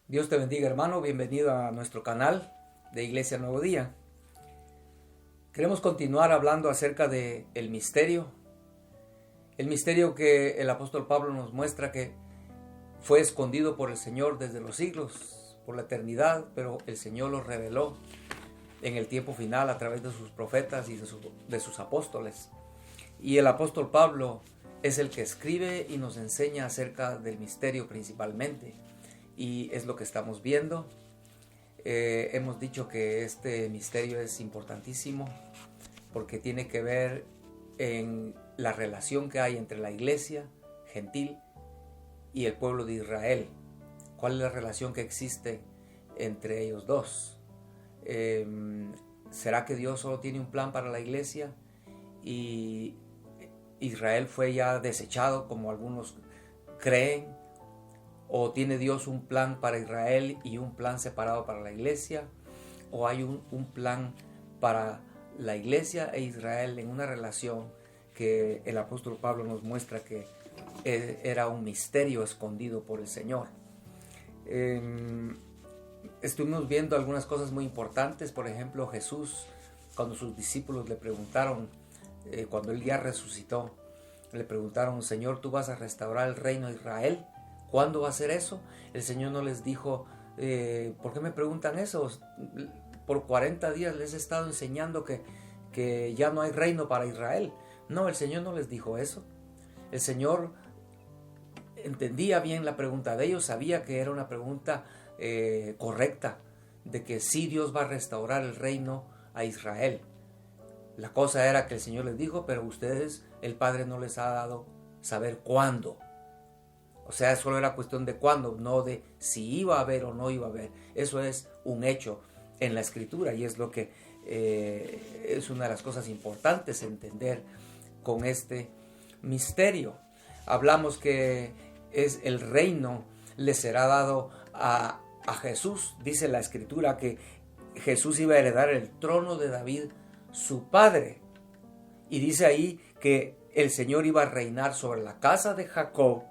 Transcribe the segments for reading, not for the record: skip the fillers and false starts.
Dios te bendiga, hermano. Bienvenido a nuestro canal de Iglesia Nuevo Día. Queremos continuar hablando acerca de el misterio que el apóstol Pablo nos muestra que fue escondido por el Señor desde los siglos, por la eternidad, pero el Señor lo reveló en el tiempo final a través de sus profetas y de sus apóstoles. Y el apóstol Pablo es el que escribe y nos enseña acerca del misterio principalmente. Y es lo que estamos viendo. Hemos dicho que este misterio es importantísimo porque tiene que ver en la relación que hay entre la iglesia gentil y el pueblo de Israel. ¿Cuál es la relación que existe entre ellos dos? ¿Será que Dios solo tiene un plan para la iglesia y Israel fue ya desechado como algunos creen? ¿O tiene Dios un plan para Israel y un plan separado para la iglesia? ¿O hay un plan para la iglesia e Israel en una relación que el apóstol Pablo nos muestra que era un misterio escondido por el Señor? Estuvimos viendo algunas cosas muy importantes. Por ejemplo, Jesús, cuando sus discípulos le preguntaron, cuando él ya resucitó, le preguntaron: Señor, ¿tú vas a restaurar el reino de Israel? ¿Cuándo va a ser eso? El Señor no les dijo: ¿por qué me preguntan eso? Por 40 días les he estado enseñando que ya no hay reino para Israel. No, el Señor no les dijo eso. El Señor entendía bien la pregunta de ellos, sabía que era una pregunta correcta, de que sí Dios va a restaurar el reino a Israel. La cosa era que el Señor les dijo: pero ustedes, el Padre no les ha dado saber cuándo. O sea, solo era cuestión de cuándo, no de si iba a haber o no iba a haber. Eso es un hecho en la Escritura y es lo que es una de las cosas importantes entender con este misterio. Hablamos que es el reino le será dado a Jesús. Dice la Escritura que Jesús iba a heredar el trono de David, su padre. Y dice ahí que el Señor iba a reinar sobre la casa de Jacob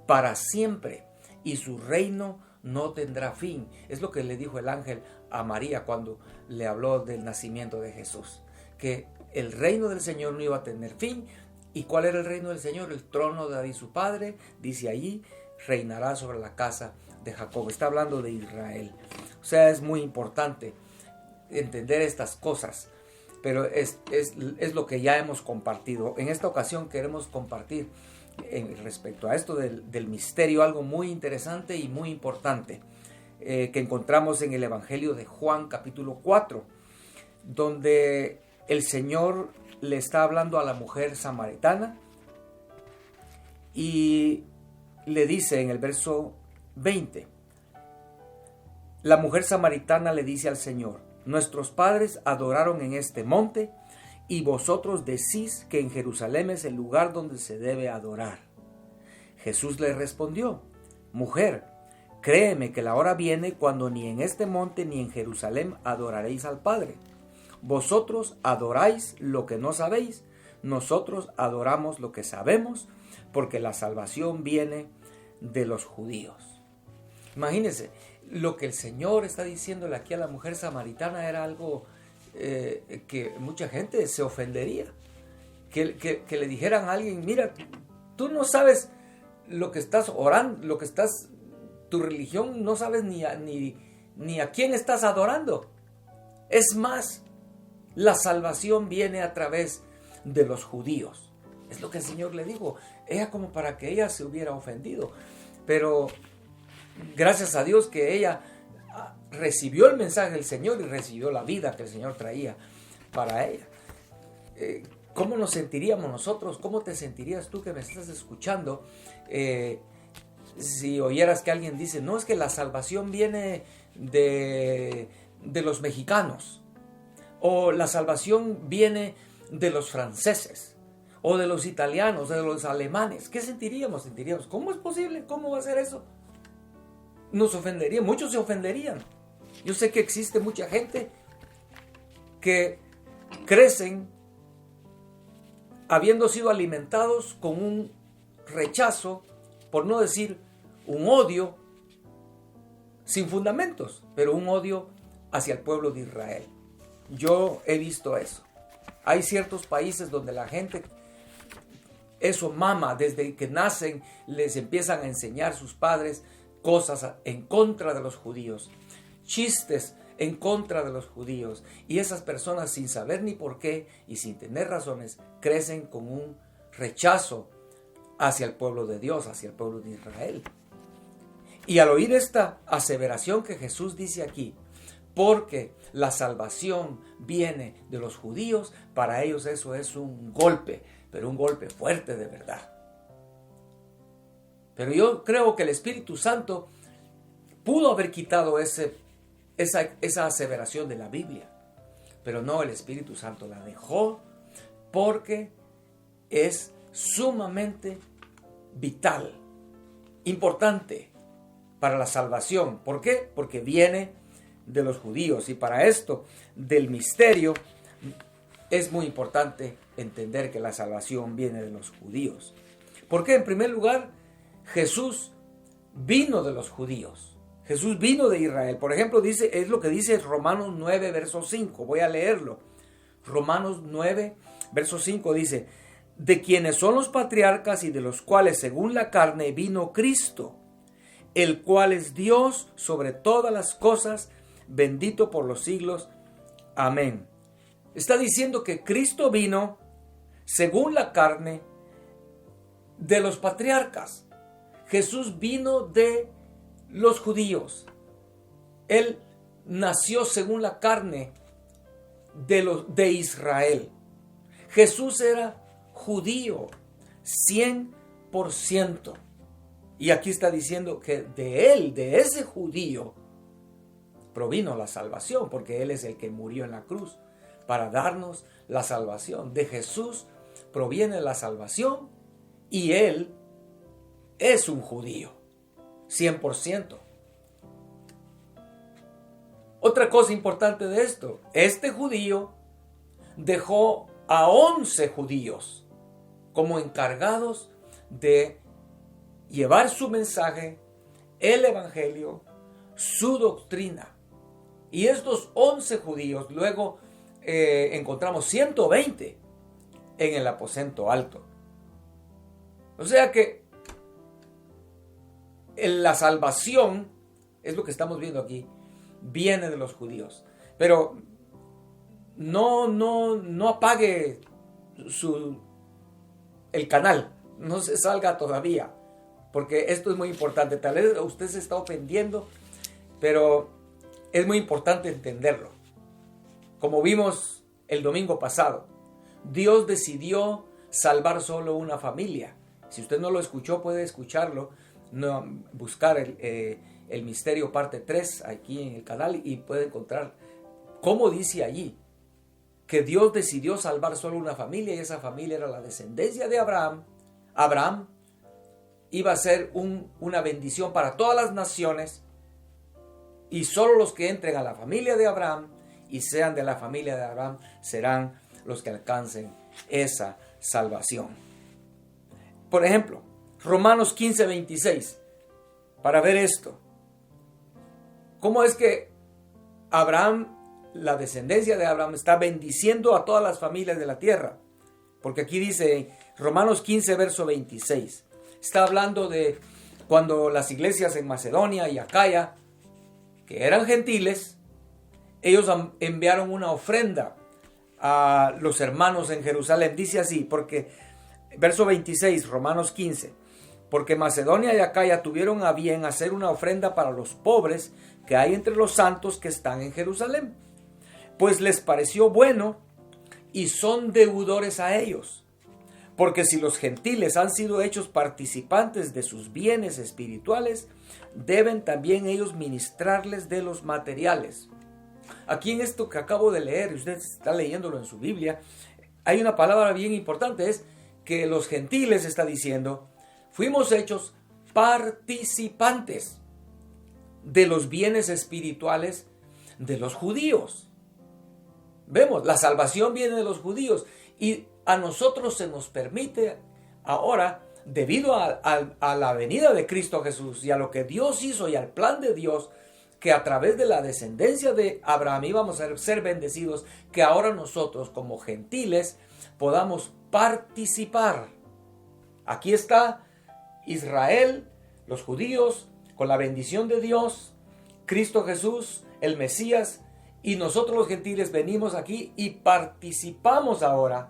para siempre, y su reino no tendrá fin. Es lo que le dijo el ángel a María cuando le habló del nacimiento de Jesús, que el reino del Señor no iba a tener fin. ¿Y cuál era el reino del Señor? El trono de David su padre, dice allí, reinará sobre la casa de Jacob. Está hablando de Israel. O sea, es muy importante entender estas cosas, pero es lo que ya hemos compartido. En esta ocasión queremos compartir respecto a esto del misterio algo muy interesante y muy importante que encontramos en el Evangelio de Juan capítulo 4, donde el Señor le está hablando a la mujer samaritana y le dice en el verso 20, la mujer samaritana le dice al Señor: nuestros padres adoraron en este monte, y vosotros decís que en Jerusalén es el lugar donde se debe adorar. Jesús le respondió: mujer, créeme que la hora viene cuando ni en este monte ni en Jerusalén adoraréis al Padre. Vosotros adoráis lo que no sabéis, nosotros adoramos lo que sabemos, porque la salvación viene de los judíos. Imagínense, lo que el Señor está diciéndole aquí a la mujer samaritana era algo que mucha gente se ofendería, que le dijeran a alguien: mira, tú no sabes lo que estás orando, lo que estás, tu religión, no sabes ni a quién estás adorando. Es más, la salvación viene a través de los judíos. Es lo que el Señor le dijo. Ella, como para que ella se hubiera ofendido, pero gracias a Dios que ella recibió el mensaje del Señor y recibió la vida que el Señor traía para ella. ¿Cómo nos sentiríamos nosotros? ¿Cómo te sentirías tú que me estás escuchando si oyeras que alguien dice: no, es que la salvación viene de los mexicanos, o la salvación viene de los franceses, o de los italianos, de los alemanes? ¿Qué sentiríamos? ¿Cómo es posible? ¿Cómo va a ser eso? Nos ofendería, muchos se ofenderían. Yo sé que existe mucha gente que crecen habiendo sido alimentados con un rechazo, por no decir un odio sin fundamentos, pero un odio hacia el pueblo de Israel. Yo he visto eso. Hay ciertos países donde la gente eso mama, desde que nacen les empiezan a enseñar sus padres cosas en contra de los judíos, chistes en contra de los judíos, y esas personas, sin saber ni por qué y sin tener razones, crecen con un rechazo hacia el pueblo de Dios, hacia el pueblo de Israel. Y al oír esta aseveración que Jesús dice aquí, porque la salvación viene de los judíos, para ellos eso es un golpe, pero un golpe fuerte de verdad. Pero yo creo que el Espíritu Santo pudo haber quitado esa aseveración de la Biblia, pero no, el Espíritu Santo la dejó porque es sumamente vital, importante para la salvación. ¿Por qué? Porque viene de los judíos, y para esto del misterio es muy importante entender que la salvación viene de los judíos. ¿Por qué? En primer lugar, Jesús vino de los judíos. Jesús vino de Israel. Por ejemplo, es lo que dice Romanos 9, verso 5. Voy a leerlo. Romanos 9, verso 5 dice: de quienes son los patriarcas y de los cuales según la carne vino Cristo, el cual es Dios sobre todas las cosas, bendito por los siglos. Amén. Está diciendo que Cristo vino según la carne de los patriarcas. Jesús vino de los judíos. Él nació según la carne de Israel. Jesús era judío 100%. Y aquí está diciendo que de él, de ese judío, provino la salvación, porque él es el que murió en la cruz para darnos la salvación. De Jesús proviene la salvación y él es un judío 100%. Otra cosa importante de esto, este judío dejó a 11 judíos como encargados de llevar su mensaje, el evangelio, su doctrina. Y estos 11 judíos, luego encontramos 120 en el aposento alto. O sea que la salvación, es lo que estamos viendo aquí, viene de los judíos. Pero no apague el canal, no se salga todavía, porque esto es muy importante. Tal vez usted se está ofendiendo, pero es muy importante entenderlo. Como vimos el domingo pasado, Dios decidió salvar solo una familia. Si usted no lo escuchó, puede escucharlo, buscar el misterio parte 3 aquí en el canal y puede encontrar cómo dice allí que Dios decidió salvar solo una familia, y esa familia era la descendencia de Abraham. Abraham iba a ser una bendición para todas las naciones, y solo los que entren a la familia de Abraham y sean de la familia de Abraham serán los que alcancen esa salvación. Por ejemplo, Romanos 15, 26, para ver esto. ¿Cómo es que Abraham, la descendencia de Abraham, está bendiciendo a todas las familias de la tierra? Porque aquí dice Romanos 15, verso 26. Está hablando de cuando las iglesias en Macedonia y Acaya, que eran gentiles, ellos enviaron una ofrenda a los hermanos en Jerusalén. Dice así, porque verso 26, Romanos 15, porque Macedonia y Acaya tuvieron a bien hacer una ofrenda para los pobres que hay entre los santos que están en Jerusalén, pues les pareció bueno y son deudores a ellos. Porque si los gentiles han sido hechos participantes de sus bienes espirituales, deben también ellos ministrarles de los materiales. Aquí en esto que acabo de leer, usted está leyéndolo en su Biblia, hay una palabra bien importante, es que los gentiles, está diciendo, fuimos hechos participantes de los bienes espirituales de los judíos. Vemos, la salvación viene de los judíos, y a nosotros se nos permite ahora, debido a la venida de Cristo Jesús y a lo que Dios hizo y al plan de Dios, que a través de la descendencia de Abraham íbamos a ser bendecidos, que ahora nosotros como gentiles podamos participar. Aquí está Israel, los judíos, con la bendición de Dios, Cristo Jesús, el Mesías, y nosotros los gentiles venimos aquí y participamos ahora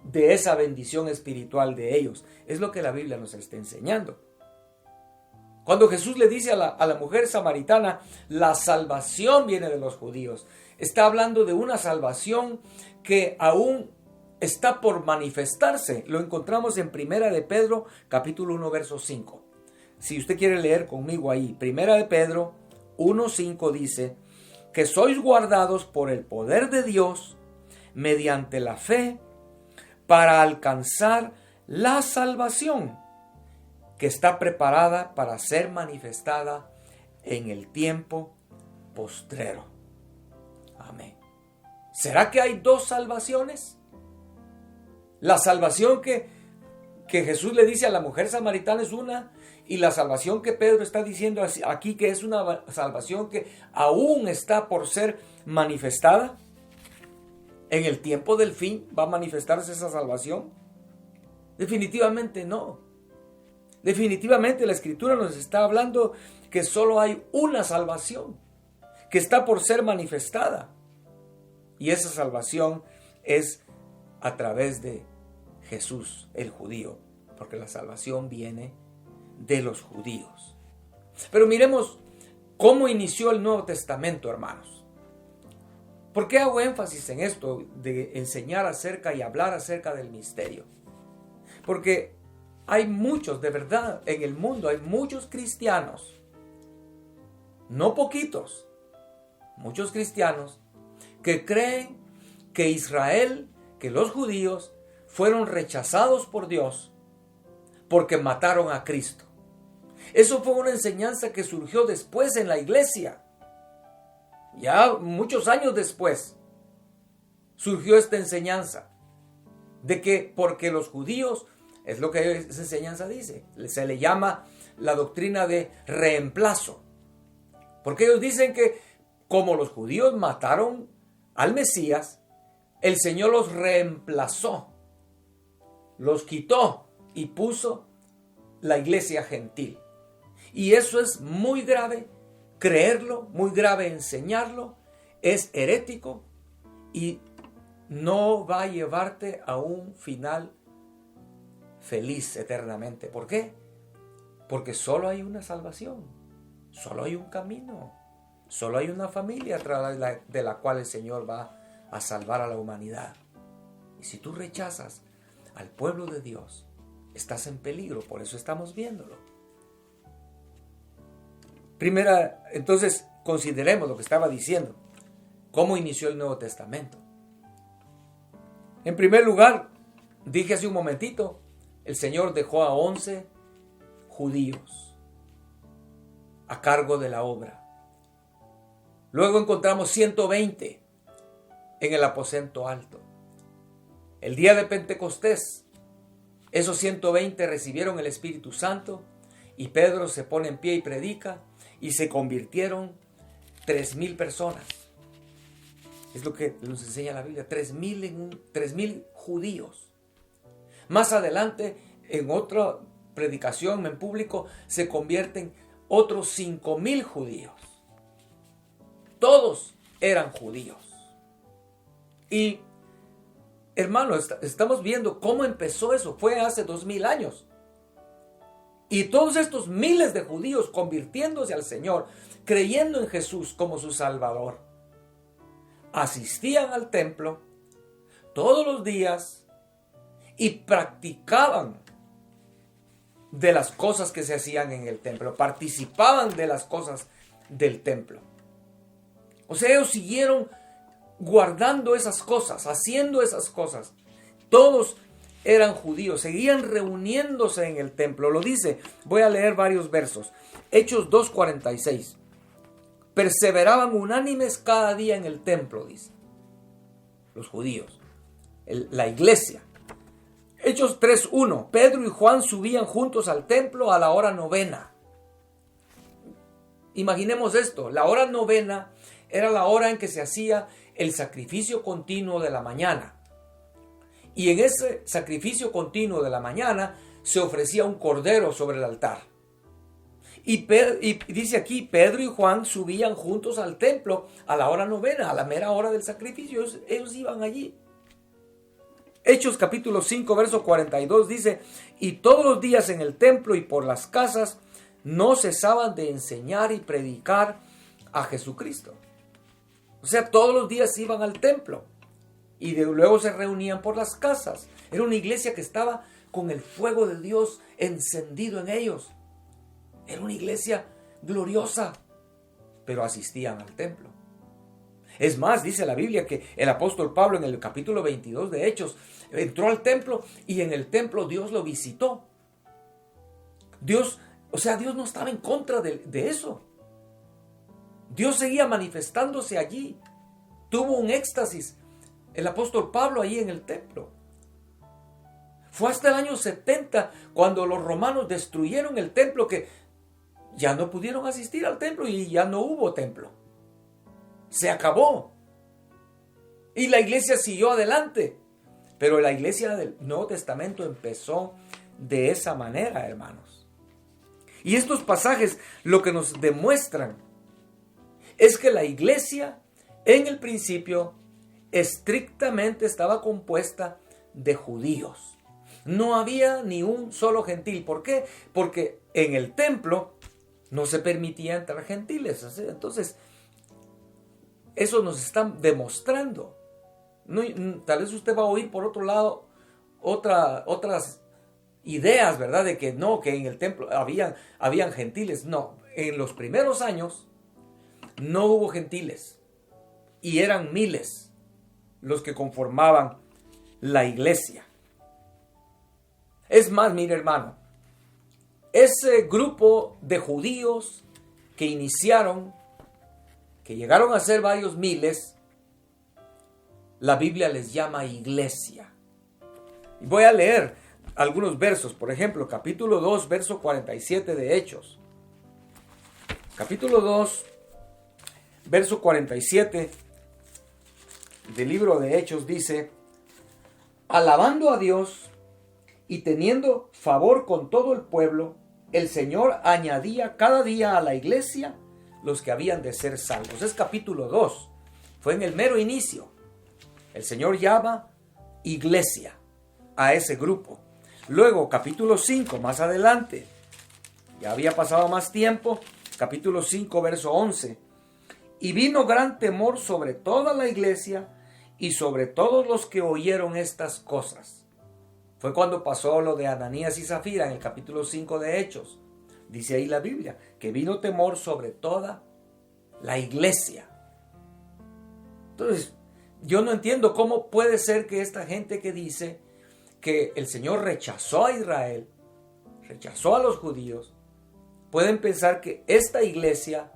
de esa bendición espiritual de ellos. Es lo que la Biblia nos está enseñando. Cuando Jesús le dice a la mujer samaritana, la salvación viene de los judíos, está hablando de una salvación que aún está por manifestarse. Lo encontramos en Primera de Pedro, capítulo 1, verso 5. Si usted quiere leer conmigo ahí, Primera de Pedro 1:5 dice, que sois guardados por el poder de Dios mediante la fe para alcanzar la salvación que está preparada para ser manifestada en el tiempo postrero. Amén. ¿Será que hay dos salvaciones? La salvación que Jesús le dice a la mujer samaritana es una, y la salvación que Pedro está diciendo aquí que es una salvación que aún está por ser manifestada. ¿En el tiempo del fin va a manifestarse esa salvación? Definitivamente no. Definitivamente la Escritura nos está hablando que solo hay una salvación que está por ser manifestada. Y esa salvación es a través de Jesús, el judío, porque la salvación viene de los judíos. Pero miremos cómo inició el Nuevo Testamento, hermanos. ¿Por qué hago énfasis en esto de enseñar acerca y hablar acerca del misterio? Porque hay muchos, de verdad, en el mundo hay muchos cristianos, no poquitos, muchos cristianos que creen que Israel, que los judíos, fueron rechazados por Dios porque mataron a Cristo. Eso fue una enseñanza que surgió después en la iglesia. Ya muchos años después surgió esta enseñanza de que porque los judíos, es lo que esa enseñanza dice, se le llama la doctrina de reemplazo. Porque ellos dicen que como los judíos mataron al Mesías, el Señor los reemplazó, los quitó y puso la iglesia gentil. Y eso es muy grave creerlo, muy grave enseñarlo, es herético y no va a llevarte a un final feliz eternamente. ¿Por qué? Porque solo hay una salvación, solo hay un camino, solo hay una familia a través de la cual el Señor va a salvar a la humanidad. Y si tú rechazas al pueblo de Dios, estás en peligro. Por eso estamos viéndolo. Entonces, consideremos lo que estaba diciendo. ¿Cómo inició el Nuevo Testamento? En primer lugar, dije hace un momentito, el Señor dejó a 11 judíos a cargo de la obra. Luego encontramos 120 en el aposento alto. El día de Pentecostés, esos 120 recibieron el Espíritu Santo y Pedro se pone en pie y predica y se convirtieron 3,000 personas. Es lo que nos enseña la Biblia, 3,000 judíos. Más adelante, en otra predicación en público, se convierten otros 5,000 judíos. Todos eran judíos. Y, hermanos, estamos viendo cómo empezó eso. Fue hace 2,000 años. Y todos estos miles de judíos convirtiéndose al Señor, creyendo en Jesús como su Salvador, asistían al templo todos los días y practicaban de las cosas que se hacían en el templo, participaban de las cosas del templo. O sea, ellos siguieron guardando esas cosas, haciendo esas cosas. Todos eran judíos, seguían reuniéndose en el templo. Lo dice, voy a leer varios versos. Hechos 2:46. Perseveraban unánimes cada día en el templo, dice. Los judíos, la iglesia. Hechos 3:1. Pedro y Juan subían juntos al templo a la hora 9. Imaginemos esto, la hora novena era la hora en que se hacía el sacrificio continuo de la mañana. Y en ese sacrificio continuo de la mañana se ofrecía un cordero sobre el altar. Y dice aquí, Pedro y Juan subían juntos al templo a la hora novena, a la mera hora del sacrificio. Ellos iban allí. Hechos capítulo 5, verso 42 dice, y todos los días en el templo y por las casas no cesaban de enseñar y predicar a Jesucristo. O sea, todos los días iban al templo y luego se reunían por las casas. Era una iglesia que estaba con el fuego de Dios encendido en ellos. Era una iglesia gloriosa, pero asistían al templo. Es más, dice la Biblia que el apóstol Pablo en el capítulo 22 de Hechos entró al templo y en el templo Dios lo visitó. Dios no estaba en contra de eso. Dios seguía manifestándose allí. Tuvo un éxtasis el apóstol Pablo ahí en el templo. Fue hasta el año 70 cuando los romanos destruyeron el templo que ya no pudieron asistir al templo y ya no hubo templo. Se acabó. Y la iglesia siguió adelante. Pero la iglesia del Nuevo Testamento empezó de esa manera, hermanos. Y estos pasajes lo que nos demuestran es que la iglesia en el principio estrictamente estaba compuesta de judíos. No había ni un solo gentil. ¿Por qué? Porque en el templo no se permitía entrar gentiles. Entonces, eso nos está demostrando. Tal vez usted va a oír por otro lado otras ideas, ¿verdad? De que no, que en el templo habían gentiles. No, en los primeros años no hubo gentiles. Y eran miles los que conformaban la iglesia. Es más, mire hermano, ese grupo de judíos que iniciaron, que llegaron a ser varios miles, la Biblia les llama iglesia. Y voy a leer algunos versos, por ejemplo, capítulo 2, verso 47 de Hechos. Capítulo 2, verso 47 del libro de Hechos dice, alabando a Dios y teniendo favor con todo el pueblo, el Señor añadía cada día a la iglesia los que habían de ser salvos. Es capítulo 2. Fue en el mero inicio. El Señor llama iglesia a ese grupo. Luego, capítulo 5, más adelante. Ya había pasado más tiempo. Capítulo 5, verso 11. Y vino gran temor sobre toda la iglesia y sobre todos los que oyeron estas cosas. Fue cuando pasó lo de Ananías y Zafira en el capítulo 5 de Hechos. Dice ahí la Biblia que vino temor sobre toda la iglesia. Entonces, yo no entiendo cómo puede ser que esta gente que dice que el Señor rechazó a Israel, rechazó a los judíos, pueden pensar que esta iglesia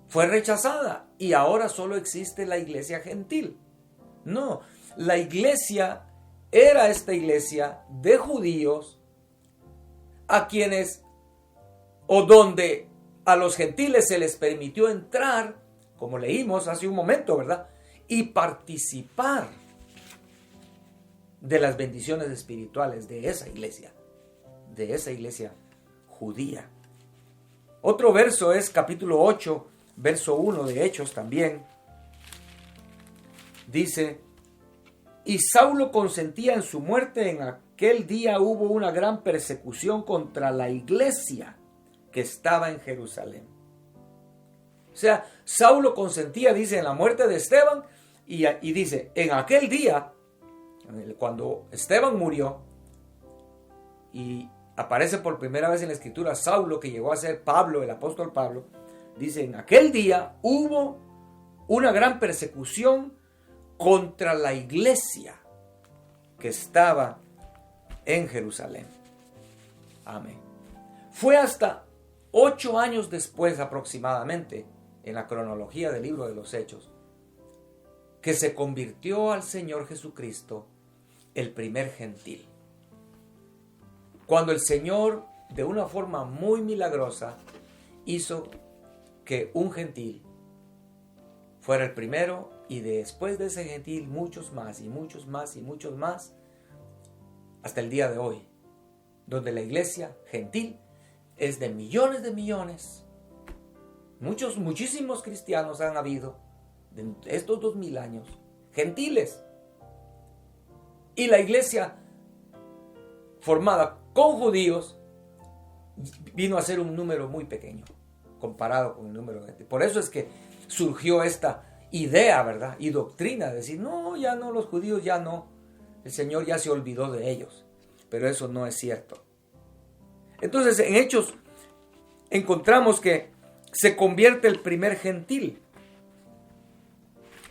fue rechazada y ahora solo existe la iglesia gentil. No, la iglesia era esta iglesia de judíos a quienes o donde a los gentiles se les permitió entrar, como leímos hace un momento, ¿verdad? Y participar de las bendiciones espirituales de esa iglesia judía. Otro verso es capítulo 8, verso 1 de Hechos también. Dice, y Saulo consentía en su muerte. En aquel día hubo una gran persecución contra la iglesia que estaba en Jerusalén. O sea, Saulo consentía, dice, en la muerte de Esteban, y dice, en aquel día, cuando Esteban murió, y aparece por primera vez en la escritura Saulo, que llegó a ser Pablo, el apóstol Pablo, dice, en aquel día hubo una gran persecución contra la iglesia que estaba en Jerusalén. Amén. Fue hasta 8 años después aproximadamente, en la cronología del libro de los Hechos, que se convirtió al Señor Jesucristo el primer gentil. Cuando el Señor, de una forma muy milagrosa, hizo que un gentil fuera el primero, y después de ese gentil muchos más y muchos más y muchos más, hasta el día de hoy, donde la iglesia gentil es de millones. Muchísimos cristianos han habido de estos 2000 años, gentiles. Y la iglesia formada con judíos vino a ser un número muy pequeño comparado con el número de gente. Por eso es que surgió esta idea, ¿verdad? Y doctrina de decir, no, ya no, los judíos ya no. El Señor ya se olvidó de ellos. Pero eso no es cierto. Entonces, en Hechos encontramos que se convierte el primer gentil.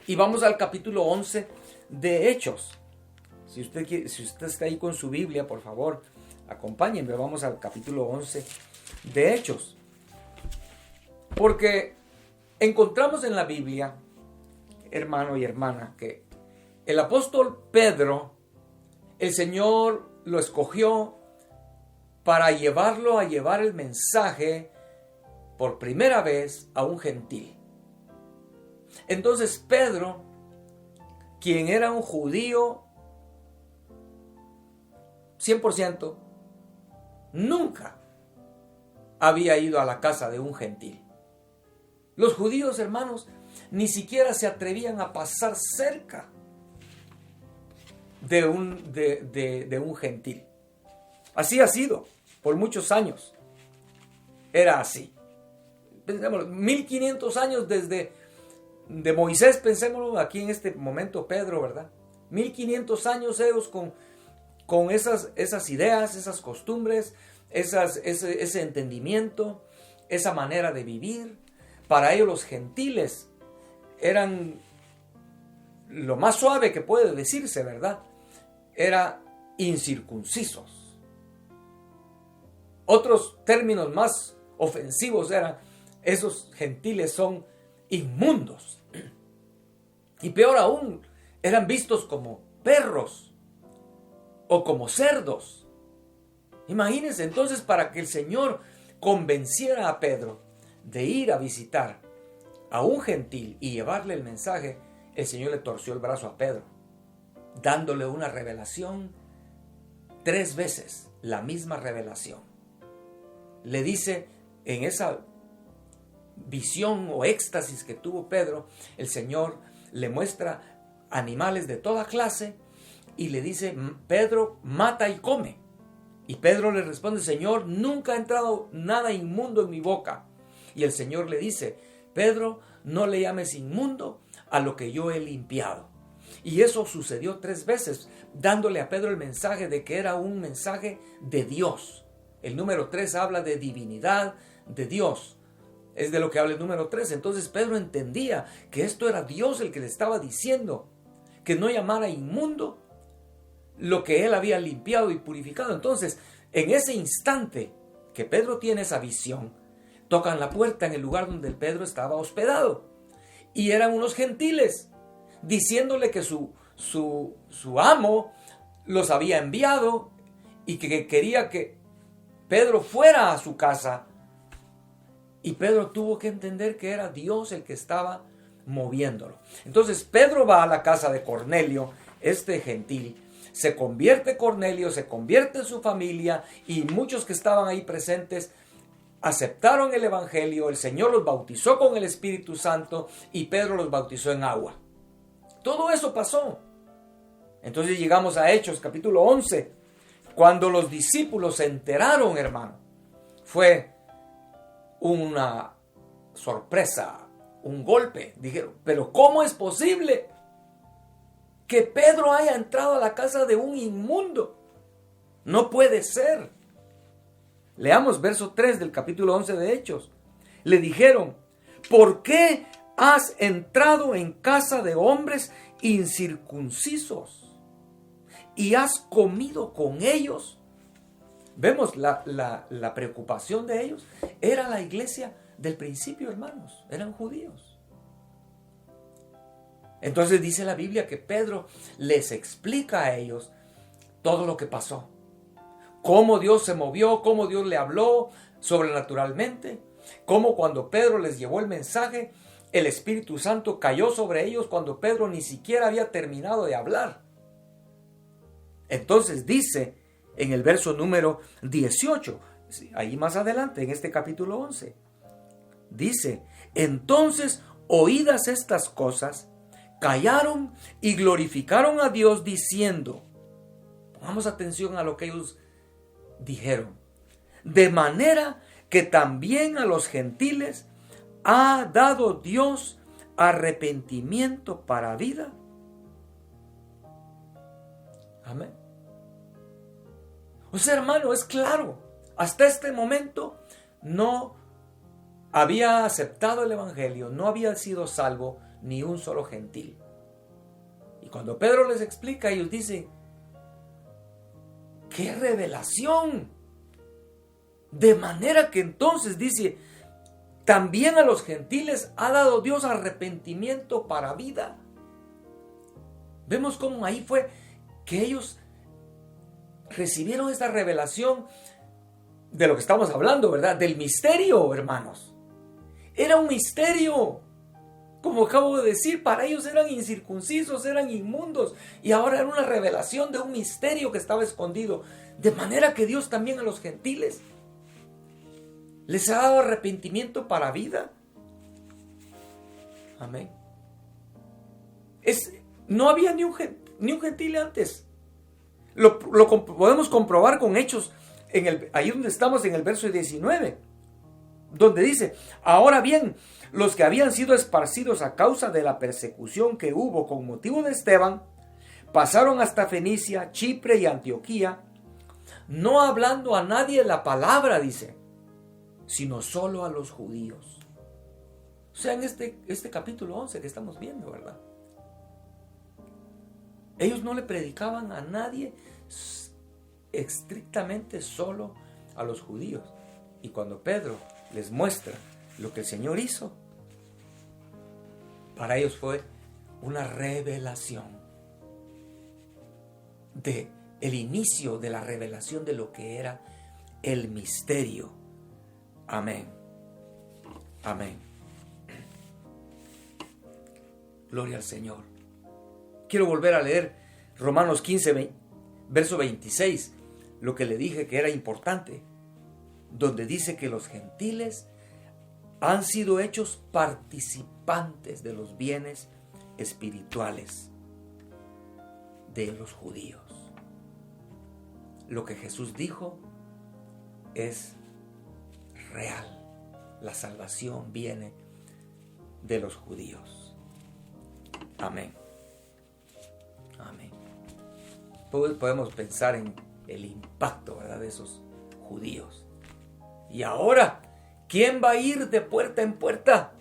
Y vamos al capítulo 11 de Hechos. Si usted está ahí con su Biblia, por favor, acompáñenme. Vamos al capítulo 11 de Hechos. Porque encontramos en la Biblia, hermano y hermana, que el apóstol Pedro, el Señor lo escogió para llevarlo a llevar el mensaje por primera vez a un gentil. Entonces Pedro, quien era un judío 100%, nunca había ido a la casa de un gentil. Los judíos, hermanos, ni siquiera se atrevían a pasar cerca de un gentil. Así ha sido por muchos años. Era así. Pensémoslo, 1500 años desde de Moisés, pensémoslo aquí en este momento Pedro, ¿verdad? 1500 años ellos con esas ideas, esas costumbres, ese entendimiento, esa manera de vivir. Para ellos los gentiles eran lo más suave que puede decirse, ¿verdad? Era incircuncisos. Otros términos más ofensivos eran, esos gentiles son inmundos. Y peor aún, eran vistos como perros o como cerdos. Imagínense entonces, para que el Señor convenciera a Pedro de ir a visitar a un gentil y llevarle el mensaje, el Señor le torció el brazo a Pedro, dándole una revelación 3 veces, la misma revelación. Le dice, en esa visión o éxtasis que tuvo Pedro, el Señor le muestra animales de toda clase y le dice, Pedro, mata y come. Y Pedro le responde, Señor, nunca ha entrado nada inmundo en mi boca. Y el Señor le dice, Pedro, no le llames inmundo a lo que yo he limpiado. Y eso sucedió 3 veces, dándole a Pedro el mensaje de que era un mensaje de Dios. El número 3 habla de divinidad de Dios. Es de lo que habla el número 3. Entonces Pedro entendía que esto era Dios el que le estaba diciendo, que no llamara inmundo lo que él había limpiado y purificado. Entonces, en ese instante que Pedro tiene esa visión, tocan la puerta en el lugar donde Pedro estaba hospedado. Y eran unos gentiles, diciéndole que su amo los había enviado y que quería que Pedro fuera a su casa. Y Pedro tuvo que entender que era Dios el que estaba moviéndolo. Entonces Pedro va a la casa de Cornelio, este gentil. Se convierte Cornelio, se convierte en su familia, y muchos que estaban ahí presentes aceptaron el evangelio. El Señor los bautizó con el Espíritu Santo y Pedro los bautizó en agua. Todo eso pasó. Entonces llegamos a Hechos capítulo 11. Cuando los discípulos se enteraron, hermano, fue una sorpresa, un golpe. Dijeron, pero ¿cómo es posible que Pedro haya entrado a la casa de un inmundo? No puede ser. Leamos verso 3 del capítulo 11 de Hechos. Le dijeron, ¿por qué has entrado en casa de hombres incircuncisos y has comido con ellos? Vemos la preocupación de ellos. Era la iglesia del principio, hermanos. Eran judíos. Entonces dice la Biblia que Pedro les explica a ellos todo lo que pasó. Cómo Dios se movió, cómo Dios le habló sobrenaturalmente. cómo cuando Pedro les llevó el mensaje, el Espíritu Santo cayó sobre ellos cuando Pedro ni siquiera había terminado de hablar. Entonces dice en el verso número 18, ahí más adelante en este capítulo 11, dice: entonces, oídas estas cosas, callaron y glorificaron a Dios diciendo, pongamos atención a lo que ellos dijeron, de manera que también a los gentiles ha dado Dios arrepentimiento para vida. Amén. O sea, hermano, es claro, hasta este momento no había aceptado el evangelio, no había sido salvo ni un solo gentil. Y cuando Pedro les explica, ellos dicen: ¡qué revelación! De manera que entonces dice, también a los gentiles ha dado Dios arrepentimiento para vida. Vemos cómo ahí fue que ellos recibieron esta revelación de lo que estamos hablando, ¿verdad? Del misterio, hermanos. Era un misterio. Como acabo de decir, para ellos eran incircuncisos, eran inmundos. Y ahora era una revelación de un misterio que estaba escondido. De manera que Dios también a los gentiles les ha dado arrepentimiento para vida. Amén. No había ni un gentil antes. Lo podemos comprobar con Hechos, ahí donde estamos en el verso 19, donde dice: ahora bien, los que habían sido esparcidos a causa de la persecución que hubo con motivo de Esteban, pasaron hasta Fenicia, Chipre y Antioquía, no hablando a nadie la palabra, dice, sino solo a los judíos. O sea, en este capítulo 11 que estamos viendo, ¿verdad? Ellos no le predicaban a nadie, estrictamente solo a los judíos. Y cuando Pedro les muestra lo que el Señor hizo, para ellos fue una revelación de el inicio de la revelación de lo que era el misterio. Amén. Amén. Gloria al Señor. Quiero volver a leer Romanos 15, verso 26, lo que le dije que era importante, donde dice que los gentiles han sido hechos participantes de los bienes espirituales de los judíos. Lo que Jesús dijo es real. La salvación viene de los judíos. Amén. Amén. Podemos pensar en el impacto, ¿verdad?, de esos judíos. Y ahora, ¿quién va a ir de puerta en puerta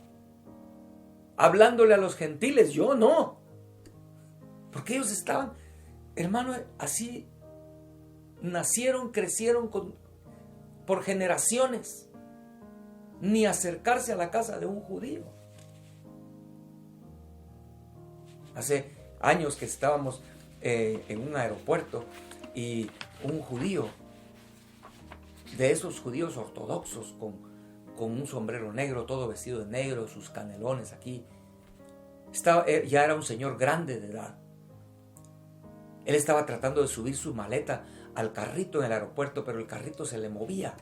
hablándole a los gentiles? Yo no. Porque ellos estaban, hermano, así nacieron, crecieron por generaciones. Ni acercarse a la casa de un judío. Hace años que estábamos en un aeropuerto y un judío, de esos judíos ortodoxos con un sombrero negro, todo vestido de negro, sus canelones aquí, ya era un señor grande de edad. Él estaba tratando de subir su maleta al carrito en el aeropuerto, pero el carrito se le movía.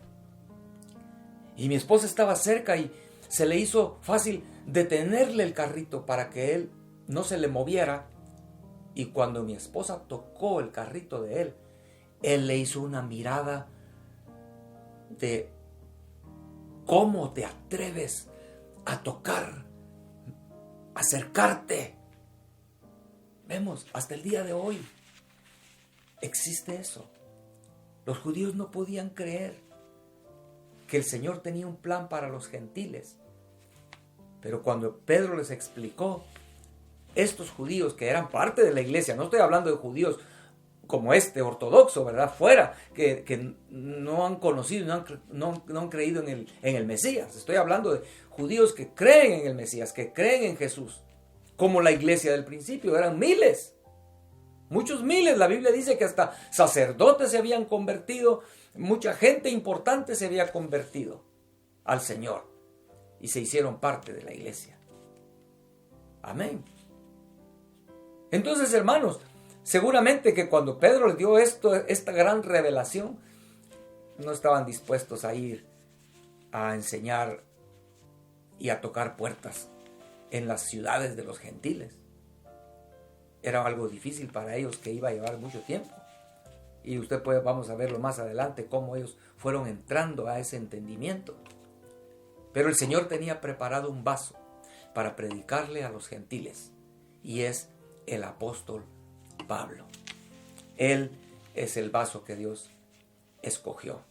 Y mi esposa estaba cerca y se le hizo fácil detenerle el carrito para que él no se le moviera. Y cuando mi esposa tocó el carrito de él le hizo una mirada de: ¿cómo te atreves a tocar, acercarte? Vemos, hasta el día de hoy existe eso. Los judíos no podían creer que el Señor tenía un plan para los gentiles. Pero cuando Pedro les explicó, estos judíos que eran parte de la iglesia, no estoy hablando de judíos como ortodoxo, ¿verdad?, fuera, que no han conocido, no han creído en el Mesías. Estoy hablando de judíos que creen en el Mesías, que creen en Jesús, como la iglesia del principio. Eran miles, muchos miles. La Biblia dice que hasta sacerdotes se habían convertido, mucha gente importante se había convertido al Señor. y se hicieron parte de la iglesia. Amén. Entonces, hermanos, seguramente que cuando Pedro les dio esta gran revelación, no estaban dispuestos a ir a enseñar y a tocar puertas en las ciudades de los gentiles. Era algo difícil para ellos, que iba a llevar mucho tiempo. Y vamos a verlo más adelante, cómo ellos fueron entrando a ese entendimiento. Pero el Señor tenía preparado un vaso para predicarle a los gentiles, y es el apóstol Pablo. Él es el vaso que Dios escogió.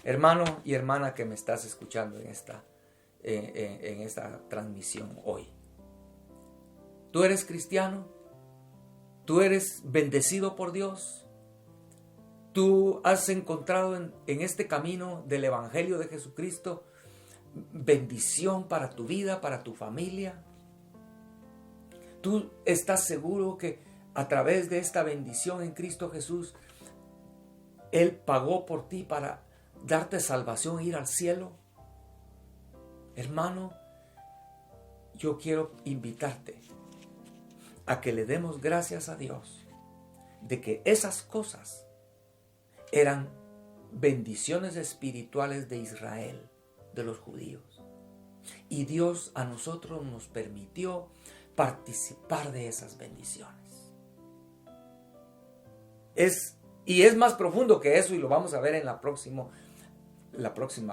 Hermano y hermana que me estás escuchando en esta transmisión hoy, ¿tú eres cristiano? ¿Tú eres bendecido por Dios? ¿Tú has encontrado en este camino del Evangelio de Jesucristo bendición para tu vida, para tu familia? ¿Tú estás seguro que a través de esta bendición en Cristo Jesús, Él pagó por ti para darte salvación e ir al cielo? Hermano, yo quiero invitarte a que le demos gracias a Dios de que esas cosas eran bendiciones espirituales de Israel, de los judíos. Y Dios a nosotros nos permitió participar de esas bendiciones. Y es más profundo que eso, y lo vamos a ver en la próxima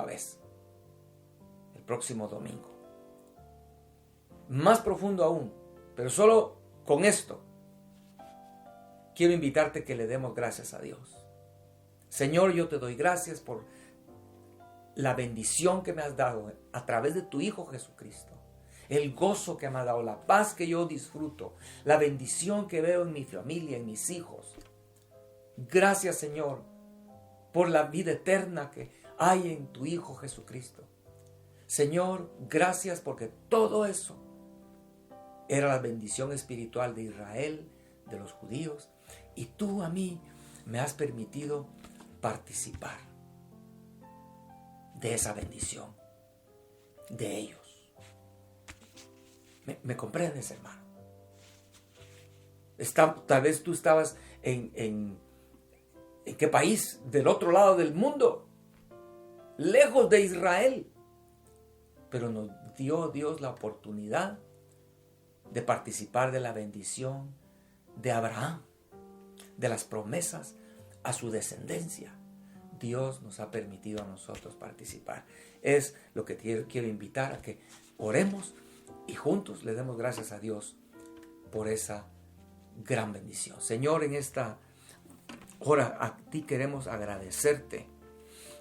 vez, el próximo domingo. Más profundo aún, pero solo con esto quiero invitarte que le demos gracias a Dios. Señor, yo te doy gracias por la bendición que me has dado a través de tu Hijo Jesucristo. El gozo que me ha dado, la paz que yo disfruto, la bendición que veo en mi familia, en mis hijos. Gracias, Señor, por la vida eterna que hay en tu Hijo Jesucristo. Señor, gracias porque todo eso era la bendición espiritual de Israel, de los judíos, y tú a mí me has permitido participar de esa bendición de ellos. ¿Me comprendes, hermano? Tal vez tú estabas ¿en qué país? Del otro lado del mundo, lejos de Israel. Pero nos dio Dios la oportunidad de participar de la bendición de Abraham, de las promesas a su descendencia. Dios nos ha permitido a nosotros participar. Es lo que quiero invitar a que oremos y juntos le demos gracias a Dios por esa gran bendición. Señor, en esta hora a ti queremos agradecerte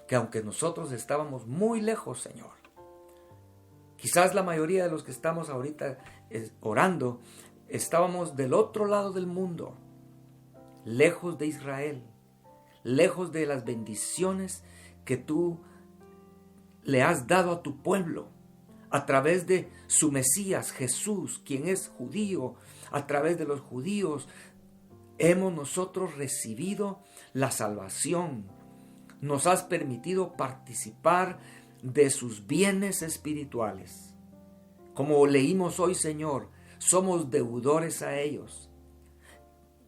que aunque nosotros estábamos muy lejos, Señor, quizás la mayoría de los que estamos ahorita orando, estábamos del otro lado del mundo, lejos de Israel, lejos de las bendiciones que tú le has dado a tu pueblo a través de su Mesías, Jesús, quien es judío. A través de los judíos hemos nosotros recibido la salvación. Nos has permitido participar de sus bienes espirituales. Como leímos hoy, Señor, somos deudores a ellos.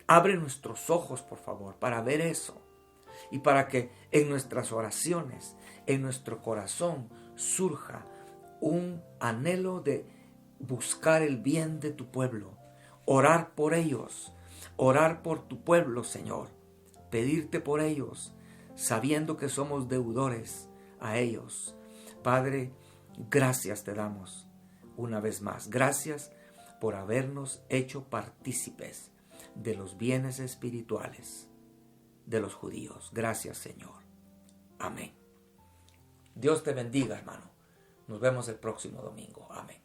Abre nuestros ojos, por favor, para ver eso. Y para que en nuestras oraciones, en nuestro corazón, surja un anhelo de buscar el bien de tu pueblo. Orar por ellos. Orar por tu pueblo, Señor. Pedirte por ellos, sabiendo que somos deudores a ellos. Padre, gracias te damos una vez más. Gracias por habernos hecho partícipes de los bienes espirituales de los judíos. Gracias, Señor. Amén. Dios te bendiga, hermano. Nos vemos el próximo domingo. Amén.